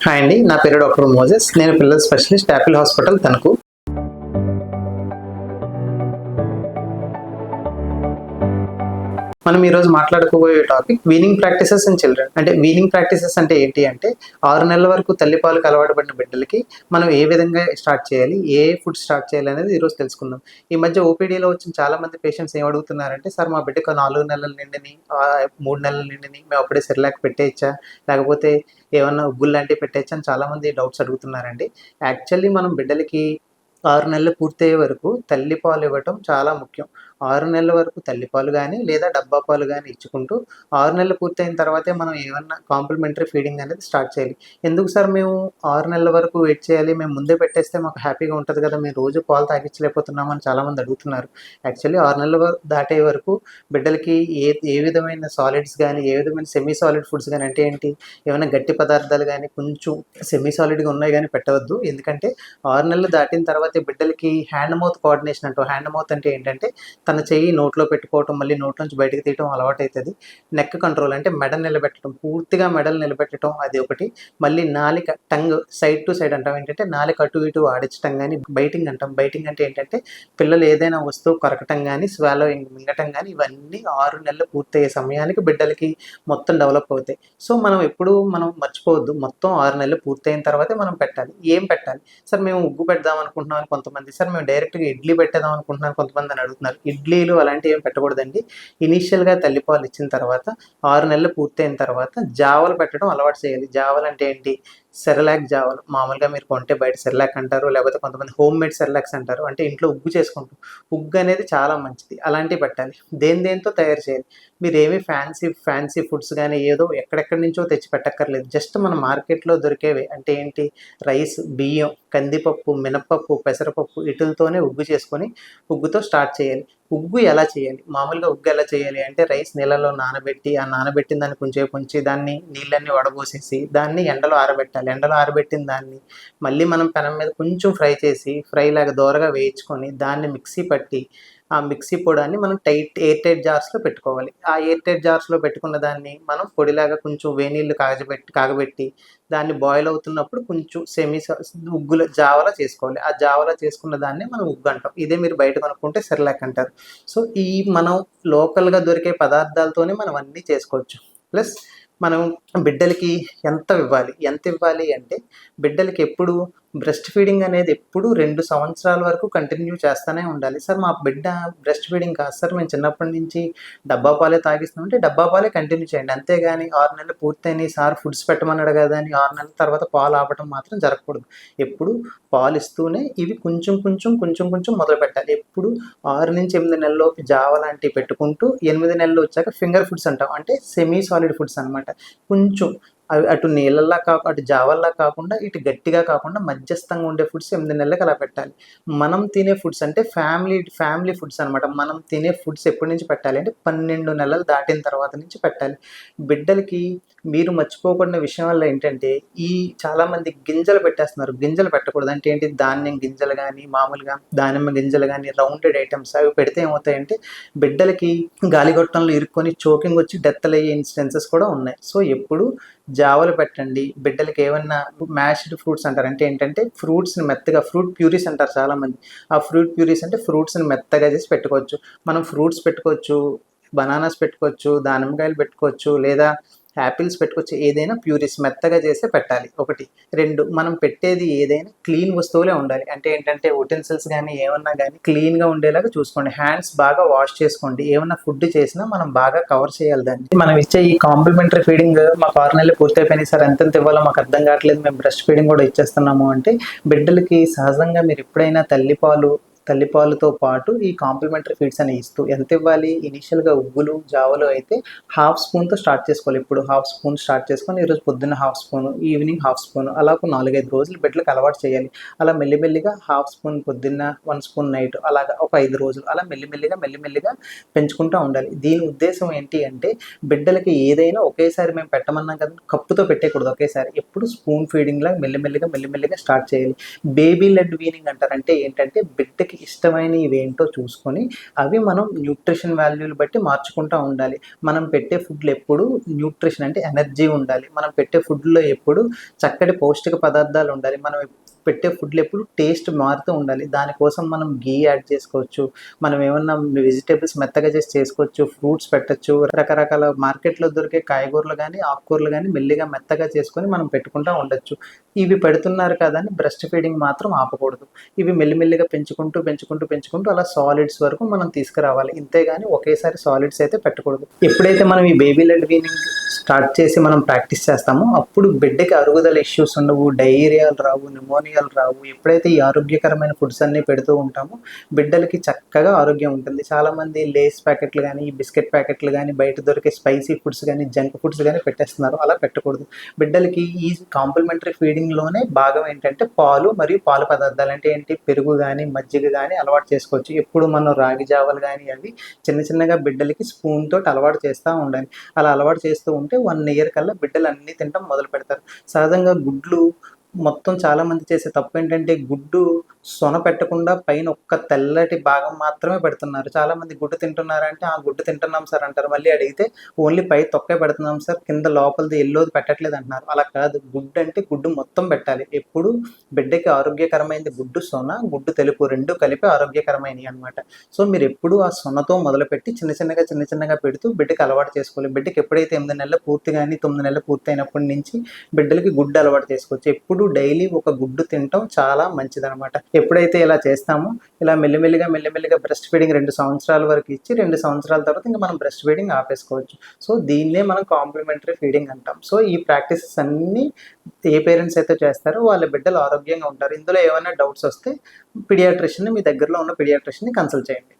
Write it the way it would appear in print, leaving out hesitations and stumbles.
Hi అండి, నా పేరు డాక్టర్ మోజెస్. నేను పిల్లల స్పెషలిస్ట్ యాపిల్ హాస్పిటల్ తణుకు. మనం ఈరోజు మాట్లాడుకోబోయే topic weaning practices in children. అంటే వీనింగ్ ప్రాక్టీసెస్ అంటే ఏంటి అంటే 6 నెలల వరకు తల్లిపాలకు అలవాటు పడిన బిడ్డలకి మనం ఏ విధంగా స్టార్ట్ చేయాలి, ఏ ఫుడ్ స్టార్ట్ చేయాలి అనేది ఈరోజు తెలుసుకుందాం. ఈ మధ్య ఓపీడీలో వచ్చిన చాలా మంది పేషెంట్స్ ఏం అడుగుతున్నారంటే, సార్ మా బిడ్డకు 4 నెలల నిండిని 3 నెలల నిండిని మేము అప్పుడే సెర్లాక్ పెట్టేయచ్చా, లేకపోతే ఏమన్నా ఉగ్గులు లాంటివి పెట్టేయచ్చా అని చాలామంది డౌట్స్ అడుగుతున్నారండి. యాక్చువల్లీ మనం బిడ్డలకి 6 నెలలు పూర్తయ్యే వరకు తల్లిపాలు ఇవ్వటం చాలా ముఖ్యం. 6 నెలల వరకు తల్లిపాలు గానీ, లేదా డబ్బా పాలు గానీ ఇచ్చుకుంటూ 6 నెలలు పూర్తయిన తర్వాతే మనం ఏమన్నా కాంప్లిమెంటరీ ఫీడింగ్ అనేది స్టార్ట్ చేయాలి. ఎందుకు సార్ మేము 6 నెలల వరకు వెయిట్ చేయాలి, మేము ముందే పెట్టేస్తే మాకు హ్యాపీగా ఉంటది కదా, మేము రోజు పాలు తాగిచ్చలేకపోతున్నాం అని చాలామంది అడుగుతున్నారు. యాక్చువల్లీ 6 నెలల దాటే వరకు బిడ్డలకి ఏ విధమైన సాలిడ్స్ గానీ, ఏ విధమైన సెమీ సాలిడ్ ఫుడ్స్ గానీ, అంటే ఏంటి, ఏమైనా గట్టి పదార్థాలు గానీ, కొంచెం సెమీ సాలిడ్‌గా ఉన్నాయి గానీ పెట్టవద్దు. ఎందుకంటే 6 నెలలు దాటిన తర్వాతే బిడ్డలకి హ్యాండ్ మౌత్ కోఆర్డినేషన్ అంటాం. హ్యాండ్ మౌత్ అంటే ఏంటంటే తన చెయ్యి నోట్లో పెట్టుకోవటం, మళ్ళీ నోట్లో నుంచి బయటకు తీయటం అలవాటైతది. నెక్ కంట్రోల్ అంటే మెడ నిలబెట్టడం, పూర్తిగా మెడలు నిలబెట్టడం అది ఒకటి. మళ్ళీ నాలిక టంగ్ సైడ్ టు సైడ్ అంటాం. ఏంటంటే నాలిక అటు ఇటు ఆడించడం గానీ, బైటింగ్ అంటాం. బైటింగ్ అంటే ఏంటంటే పిల్లలు ఏదైనా వస్తువు కొరకటం గానీ, స్వాలోయింగ్ మింగటం గానీ, ఇవన్నీ 6 నెలలు పూర్తయ్యే సమయానికి బిడ్డలకి మొత్తం డెవలప్ అవుతాయి. సో మనం మర్చిపోవద్దు. మొత్తం 6 నెలలు పూర్తయిన తర్వాతే మనం పెట్టాలి. ఏం పెట్టాలి? సార్ మేము ఉగ్గు పెడదాం అనుకుంటున్నాం అని కొంతమంది, సార్ మేము డైరెక్ట్‌గా ఇడ్లీ పెట్టేద్దాం అనుకుంటున్నాను కొంతమంది అని అడుగుతున్నారు. ఇడ్లీలు అలాంటివి ఏం పెట్టకూడదండి. ఇనీషియల్‌గా తల్లిపాలు ఇచ్చిన తర్వాత 6 నెలలు పూర్తయిన తర్వాత జావలు పెట్టడం అలవాటు చేయాలి. జావలు అంటే ఏంటి? సెరలాక్ జావలు. మామూలుగా మీరు కొంటే బయట సెరలాక్ అంటారు. లేకపోతే కొంతమంది హోమ్ మేడ్ సెరలాక్స్ అంటారు. అంటే ఇంట్లో ఉగ్గు చేసుకుంటాం. ఉగ్గు అనేది చాలా మంచిది. అలాంటివి పెట్టాలి. దేనితో తయారు చేయాలి? మీరేమి ఫ్యాన్సీ ఫుడ్స్ గానీ, ఏదో ఎక్కడెక్కడి నుంచో తెచ్చి పెట్టక్కర్లేదు. జస్ట్ మన మార్కెట్‌లో దొరికేవే. అంటే ఏంటి? రైస్, బియ్యం, కందిపప్పు, మినపప్పు, పెసరపప్పు ఈటిలతోనే ఉగ్గు చేసుకొని ఉగ్గుతో స్టార్ట్ చేయాలి. ఉగ్గు ఎలా చేయాలి? మామూలుగా ఉగ్గు ఎలా చేయాలి అంటే రైస్ నీళ్ళలో నానబెట్టి, ఆ నానబెట్టిన దాన్ని కొంచెంసేపు ఉంచి, దాన్ని నీళ్ళన్నీ వడబోసేసి, దాన్ని ఎండలో ఆరబెట్టాలి. ఎండలో ఆరబెట్టిన దాన్ని మళ్ళీ మనం పెనం మీద కొంచెం ఫ్రై చేసి, ఫ్రైలాగా దోరగా వేయించుకొని, దాన్ని మిక్సీ పట్టి, ఆ మిక్సీ పొడాన్ని మనం ఎయిర్ టైట్ జార్స్‌లో పెట్టుకోవాలి. ఆ ఎయిర్ టైట్ జార్స్‌లో పెట్టుకున్న దాన్ని మనం పొడిలాగా కొంచెం వేడినీళ్ళు కాగబెట్టి దాన్ని బాయిల్ అవుతున్నప్పుడు కొంచెం ఉగ్గుల జావలా చేసుకోవాలి. ఆ జావలా చేసుకున్న దాన్నే మనం ఉగ్గు అంటాం. ఇదే మీరు బయట కొనుక్కుంటే సెర్లాక్ అంటారు. సో, మనం లోకల్‌గా దొరికే పదార్థాలతోనే మనం అన్నీ చేసుకోవచ్చు. ప్లస్ మనం బిడ్డలకి ఎంత ఇవ్వాలి అంటే, బిడ్డలకి ఎప్పుడు బ్రెస్ట్ ఫీడింగ్ అనేది ఎప్పుడు 2 సంవత్సరాల వరకు కంటిన్యూ చేస్తూనే ఉండాలి. సార్ మా బిడ్డ బ్రెస్ట్ ఫీడింగ్ కాదు సార్, మేము చిన్నప్పటి నుంచి డబ్బా పాలే తాగిస్తామంటే డబ్బా పాలే కంటిన్యూ చేయండి. అంతేగాని 6 నెలలు పూర్తయినాయి సార్ ఫుడ్స్ పెట్టమన్నాడు కదా అని 6 నెలల తర్వాత పాలు ఆపటం మాత్రం జరగకూడదు. ఎప్పుడు పాలు ఇస్తూనే ఇవి కొంచెం మొదలుపెట్టాలి. ఎప్పుడు 6-8 నెలల్లోపు జావ లాంటివి పెట్టుకుంటూ 8 నెలలు వచ్చాక ఫింగర్ ఫుడ్స్ అంటాం. అంటే సెమీ సాలిడ్ ఫుడ్స్ అనమాట. కొంచెం అవి అటు నీళ్ళలా అటు జావల్లా కాకుండా, ఇటు గట్టిగా కాకుండా మధ్యస్థంగా ఉండే ఫుడ్స్ 8 నెలలకి అలా పెట్టాలి. మనం తినే ఫుడ్స్ అంటే ఫ్యామిలీ ఫుడ్స్ అనమాట. మనం తినే ఫుడ్స్ ఎప్పటి నుంచి పెట్టాలి అంటే 12 నెలలు దాటిన తర్వాత నుంచి పెట్టాలి. బిడ్డలకి మీరు మర్చిపోకుండా విషయం వల్ల ఏంటంటే, చాలామంది గింజలు పెట్టేస్తున్నారు. గింజలు పెట్టకూడదు. అంటే ఏంటి? ధాన్యం గింజలు గానీ, మామూలుగా దానిమ్మ గింజలు గానీ, రౌండెడ్ ఐటమ్స్ అవి పెడితే ఏమవుతాయంటే, బిడ్డలకి గాలిగొట్టంలో ఇరుక్కొని చోకింగ్ వచ్చి డెత్లు అయ్యే ఇన్సిడెన్సెస్ కూడా ఉన్నాయి. సో, ఎప్పుడు జావలు పెట్టండి. బిడ్డలకి ఏమన్నా మ్యాష్డ్ ఫ్రూట్స్ అంటారు. అంటే ఏంటంటే ఫ్రూట్స్‌ని మెత్తగా ఫ్రూట్ ప్యూరీస్ అంటారు చాలామంది. ఆ ఫ్రూట్ ప్యూరీస్ అంటే ఫ్రూట్స్‌ని మెత్తగా చేసి పెట్టుకోవచ్చు. మనం ఫ్రూట్స్ పెట్టుకోవచ్చు, బనానాస్ పెట్టుకోవచ్చు, దానిమ్మకాయలు పెట్టుకోవచ్చు, లేదా యాపిల్స్ పెట్టుకోవచ్చు. ఏదైనా ప్యూరీస్ మెత్తగా చేసే పెట్టాలి. 1. 2 మనం పెట్టేది ఏదైనా క్లీన్ వస్తువులే ఉండాలి. అంటే ఏంటంటే ఉటెన్సిల్స్ గానీ, ఏమన్నా గానీ క్లీన్‌గా ఉండేలాగా చూసుకోండి. హ్యాండ్స్ బాగా వాష్ చేసుకోండి. ఏమన్నా ఫుడ్ చేసినా మనం బాగా కవర్ చేయాలి దాన్ని. మనం ఇచ్చే ఈ కాంప్లిమెంటరీ ఫీడింగ్ మాకు 6 నెలలు పూర్తయిపోయినాయి సార్, ఎంతెంత ఇవ్వాలో మాకు అర్థం కావట్లేదు, మేము బ్రెస్ట్ ఫీడింగ్ కూడా ఇచ్చేస్తున్నాము అంటే, బిడ్డలకి సహజంగా మీరు ఎప్పుడైనా తల్లిపాలతో పాటు ఈ కాంప్లిమెంటరీ ఫీడ్స్ అనేవి ఇస్తూ ఎంత ఇవ్వాలి? ఇనీషియల్‌గా ఉగ్గులు, జావలు అయితే హాఫ్ స్పూన్‌తో స్టార్ట్ చేసుకోవాలి. ఇప్పుడు హాఫ్ స్పూన్ స్టార్ట్ చేసుకొని, ఈరోజు పొద్దున్న half spoon, evening half spoon, అలా ఒక 4, 5 రోజులు బిడ్డలకి అలవాటు చేయాలి. అలా మెల్లిమెల్లిగా హాఫ్ స్పూన్ పొద్దున్న, 1 స్పూన్ నైట్, అలాగా ఒక 5 రోజులు అలా మెల్లిమెల్లిగా పెంచుకుంటూ ఉండాలి. దీని ఉద్దేశ్యం ఏంటి అంటే, బిడ్డలకి ఏదైనా ఒకేసారి మేము పెట్టమన్నాం కదా, కప్పుతో పెట్టేయకూడదు ఒకేసారి. ఎప్పుడు స్పూన్ ఫీడింగ్‌లా మెల్లిమెల్లిగా స్టార్ట్ చేయాలి. బేబీ లెడ్ వీనింగ్ అంటారు. అంటే ఏంటంటే, బిడ్డకి ఇష్టమైనవి ఇవేంటో చూసుకొని అవి మనం న్యూట్రిషన్ వాల్యూలు బట్టి మార్చుకుంటూ ఉండాలి. మనం పెట్టే ఫుడ్‌లో ఎప్పుడు న్యూట్రిషన్ అంటే ఎనర్జీ ఉండాలి. మనం పెట్టే ఫుడ్‌లో ఎప్పుడు చక్కటి పౌష్టిక పదార్థాలు ఉండాలి. మనం పెట్టే ఫుడ్‌లో ఎప్పుడు టేస్ట్ మారుతూ ఉండాలి. దానికోసం మనం ఘీ యాడ్ చేసుకోవచ్చు. మనం ఏమన్నా వెజిటబుల్స్ మెత్తగా చేసి చేసుకోవచ్చు. ఫ్రూట్స్ పెట్టొచ్చు. రకరకాల మార్కెట్‌లో దొరికే కాయగూరలు గానీ, ఆకుకూరలు గానీ మెల్లిగా మెత్తగా చేసుకొని మనం పెట్టుకుంటా ఉండొచ్చు. ఇవి పెడుతున్నారు కదా అని బ్రెస్ట్ ఫీడింగ్ మాత్రం ఆపకూడదు. ఇవి మెల్లిమెల్లిగా పెంచుకుంటూ అలా సాలిడ్స్ వరకు మనం తీసుకురావాలి. ఇంతేగాని ఒకేసారి సాలిడ్స్ అయితే పెట్టకూడదు. ఎప్పుడైతే మనం ఈ బేబీ లెడ్ వీనింగ్ స్టార్ట్ చేసి మనం ప్రాక్టీస్ చేస్తామో అప్పుడు బిడ్డకి అరుగుదల ఇష్యూస్ ఉండవు, డయేరియాలు రావు, న్యూమోనియాలు రావు. ఎప్పుడైతే ఈ ఆరోగ్యకరమైన ఫుడ్స్ అన్నీ పెడుతూ ఉంటామో బిడ్డలకి చక్కగా ఆరోగ్యం ఉంటుంది. చాలామంది లేస్ ప్యాకెట్లు గానీ, బిస్కెట్ ప్యాకెట్లు గానీ, బయట దొరికే స్పైసీ ఫుడ్స్ గానీ, జంక్ ఫుడ్స్ గానీ పెట్టేస్తున్నారు. అలా పెట్టకూడదు. బిడ్డలకి ఈ కాంప్లిమెంటరీ ఫీడింగ్‌లోనే భాగం ఏంటంటే పాలు మరియు పాలు పదార్థాలు అంటే ఏంటి, పెరుగు గానీ, మజ్జిగ గానీ అలవాటు చేసుకోవచ్చు. ఎప్పుడు మనం రాగి జావలు గానీ అవి చిన్నగా బిడ్డలకి స్పూన్ తోటి అలవాటు చేస్తూ ఉండాలి. అలా అలవాటు చేస్తూ ఉంటే 1 ఇయర్ కల్లా బిడ్డలు అన్నీ తినటం మొదలు పెడతారు. సహజంగా గుడ్లు మొత్తం చాలామంది చేసే తప్పేంటంటే గుడ్డు సొన పెట్టకుండా పైన ఒక్క తెల్లటి భాగం మాత్రమే పెడుతున్నారు. చాలామంది గుడ్డు తింటున్నారంటే, "ఆ! గుడ్డు తింటున్నాం సార్" అంటారు. మళ్ళీ అడిగితే ఓన్లీ పై తొక్కే పెడుతున్నాం సార్, కింద లోపలిది ఎల్లోది పెట్టట్లేదు అంటున్నారు. అలా కాదు. గుడ్డు అంటే గుడ్డు మొత్తం పెట్టాలి. ఎప్పుడు బిడ్డకి ఆరోగ్యకరమైనది గుడ్డు సొన, గుడ్డు తెలుపు 2 కలిపి ఆరోగ్యకరమైనయి అన్నమాట. సో, మీరెప్పుడు ఆ సొనతో మొదలుపెట్టి చిన్నగా పెడుతూ బిడ్డకి అలవాటు చేసుకోవాలి. బిడ్డకి ఎప్పుడైతే 8 నెలలు పూర్తి గాని, 9 నెలలు పూర్తయినప్పటి నుంచి బిడ్డలకి గుడ్డు అలవాటు చేసుకోవచ్చు. ఎప్పుడు డైలీ ఒక గుడ్డు తినటం చాలా మంచిదనమాట. ఎప్పుడైతే ఇలా చేస్తామో ఇలా మెల్లిమెల్లిగా బ్రెస్ట్ ఫీడింగ్ 2 సంవత్సరాల వరకు ఇచ్చి 2 సంవత్సరాల తర్వాత ఇంక మనం బ్రెస్ట్ ఫీడింగ్ ఆపేసుకోవచ్చు. సో, దీన్నే మనం కాంప్లిమెంటరీ ఫీడింగ్ అంటాం. సో, ఈ ప్రాక్టీసెస్ అన్నీ ఏ పేరెంట్స్ అయితే చేస్తారో వాళ్ళ బిడ్డలు ఆరోగ్యంగా ఉంటారు. ఇందులో ఏమైనా డౌట్స్ వస్తే మీ దగ్గరలో ఉన్న పీడియాట్రిషియన్‌ని కన్సల్ట్ చేయండి.